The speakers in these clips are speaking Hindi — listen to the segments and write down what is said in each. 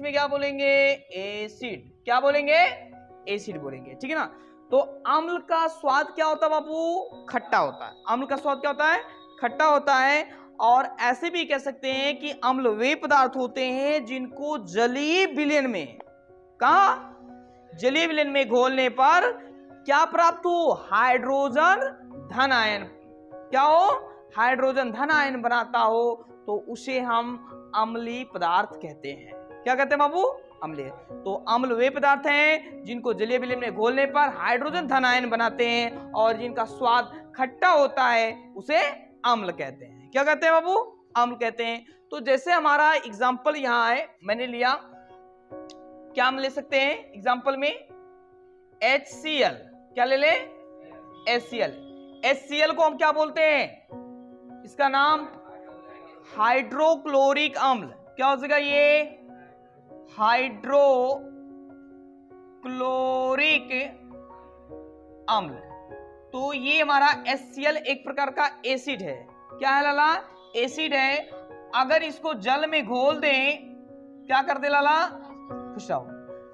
इसमें क्या बोलेंगे, एसिड। क्या बोलेंगे, एसिड बोलेंगे, ठीक है ना। तो अम्ल का स्वाद क्या होता है बाबू, खट्टा होता है। अम्ल का स्वाद क्या होता है, खट्टा होता है। और ऐसे भी कह सकते हैं कि अम्ल वे पदार्थ होते हैं जिनको जलीय विलयन में, कहा, जलीय विलयन में घोलने पर क्या प्राप्त हो, हाइड्रोजन धन आयन। क्या हो, हाइड्रोजन धन आयन बनाता हो, तो उसे हम अम्लीय पदार्थ कहते हैं। क्या कहते हैं बाबू, अम्लीय। तो अम्ल वे पदार्थ हैं जिनको जलीय विलयन में घोलने पर हाइड्रोजन धन आयन बनाते हैं और जिनका स्वाद खट्टा होता है, उसे अम्ल कहते हैं। क्या कहते हैं बाबू, अम्ल कहते हैं। तो जैसे हमारा एग्जाम्पल यहाँ है, मैंने लिया, क्या हम ले सकते हैं एग्जाम्पल में, HCl। क्या ले ले, HCl। HCl को हम क्या बोलते हैं, इसका नाम हाइड्रोक्लोरिक अम्ल। क्या हो जाएगा ये, हाइड्रोक्लोरिक अम्ल। तो ये हमारा HCl एक प्रकार का एसिड है। क्या है लाला, एसिड है। अगर इसको जल में घोल दें, क्या कर दे लाला, खुश रहो,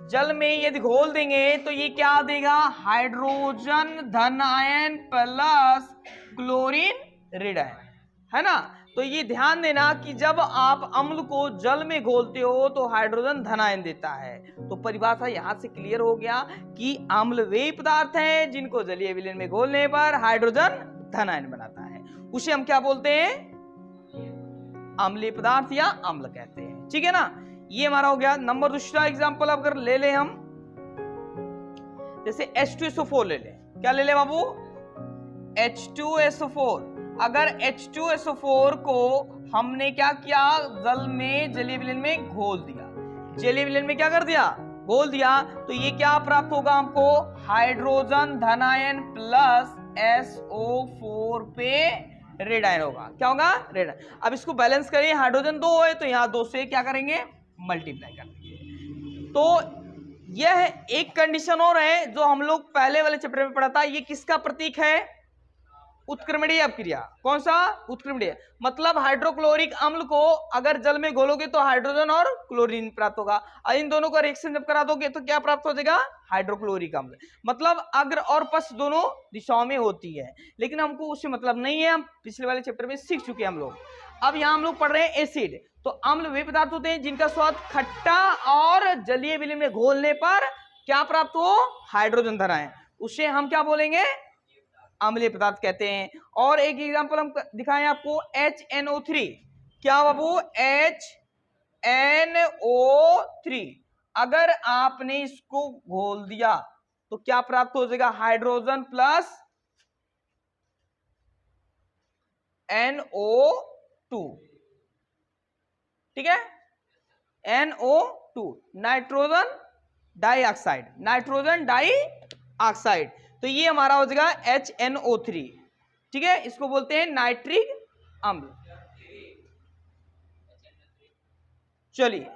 जल में यदि घोल देंगे तो ये क्या देगा, हाइड्रोजन धन आयन प्लस क्लोरीन ऋण आयन, है ना। तो ये ध्यान देना कि जब आप अम्ल को जल में घोलते हो तो हाइड्रोजन धन आयन देता है। तो परिभाषा यहां से क्लियर हो गया कि अम्ल वे पदार्थ हैं जिनको जलीय विलयन में घोलने पर हाइड्रोजन धन आयन बनाता है, उसे हम क्या बोलते हैं, अम्लीय पदार्थ या अम्ल कहते हैं, ठीक है ना। ये हमारा हो गया नंबर। दूसरा एग्जांपल अगर ले ले हम, जैसे H2SO4 ले ले। क्या ले ले बाबू, H2SO4। अगर H2SO4 को हमने क्या किया, जल में जलीय विलयन में घोल दिया, जलीय विलयन में क्या कर दिया, घोल दिया, तो ये क्या प्राप्त होगा हमको, हाइड्रोजन धन आयन प्लस SO4 पे रेड आयन होगा। क्या होगा, रेड आयन। अब इसको बैलेंस करें, हाइड्रोजन 2 है तो यहाँ 2 से क्या करेंगे, मल्टीप्लाई कर देंगे। तो यह एक कंडीशन और है जो हम लोग पहले वाले चैप्टर में पढ़ा था। ये किसका प्रतीक है, उत्क्रमणीय अपक्रिया। कौन सा, उत्क्रमणीय। मतलब हाइड्रोक्लोरिक अम्ल को अगर जल में घोलोगे तो हाइड्रोजन और क्लोरीन प्राप्त होगा, और इन दोनों का रिएक्शन जब करा दोगे तो क्या प्राप्त हो जाएगा, हाइड्रोक्लोरिक अम्ल। मतलब अग्र और पश्च दोनों दिशाओं में होती है, लेकिन हमको उससे मतलब नहीं है, हम पिछले वाले चैप्टर में सीख चुके हैं हम लोग। अब यहाँ हम लोग पढ़ रहे हैं एसिड। तो अम्ल वे पदार्थ होते हैं जिनका स्वाद खट्टा और जलीय विलयन में घोलने पर क्या प्राप्त हो, हाइड्रोजन धन आयन, उसे हम क्या बोलेंगे, अम्लीय पदार्थ कहते हैं। और एक एग्जांपल हम दिखाएं आपको, HNO3। क्या बाबू, HNO3। अगर आपने इसको घोल दिया तो क्या प्राप्त हो जाएगा, हाइड्रोजन प्लस NO2, ठीक है, NO2, nitrogen dioxide, nitrogen dioxide. तो ये हमारा हो जाएगा HNO3, ठीक है, इसको बोलते हैं नाइट्रिक अम्ल। चलिए,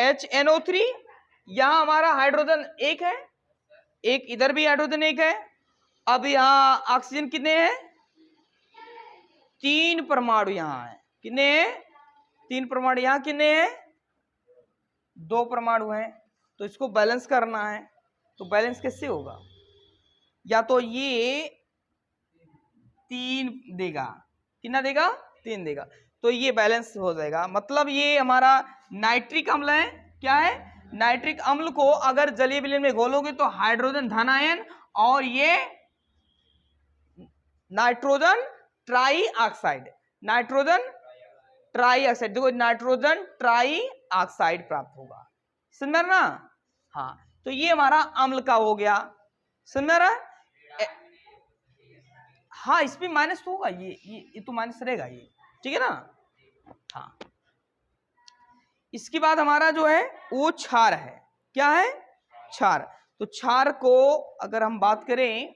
HNO3, यहां हमारा हाइड्रोजन एक है, एक इधर भी हाइड्रोजन एक है। अब यहां ऑक्सीजन कितने हैं, 3 परमाणु यहां है। कितने हैं, 3 परमाणु। यहां कितने हैं, 2 परमाणु हैं। तो इसको बैलेंस करना है, तो बैलेंस कैसे होगा, या तो ये 3 देगा, कितना देगा, 3 देगा, तो ये बैलेंस हो जाएगा। मतलब ये हमारा नाइट्रिक अम्ल है। क्या है, नाइट्रिक अम्ल को अगर जलीय विलयन में घोलोगे तो हाइड्रोजन धन आयन और ये nitrogen try oxide, nitrogen try oxide, देखो नाइट्रोजन ट्राई ऑक्साइड प्राप्त होगा। समझ में ना, हाँ। तो ये हमारा अम्ल का हो गया, समझ में रहा। हाँ, इसमें माइनस तो होगा, ये तो माइनस रहेगा ये, ठीक है ना, हाँ। इसके बाद हमारा जो है वो क्षार है। क्या है, क्षार। तो क्षार को अगर हम बात करें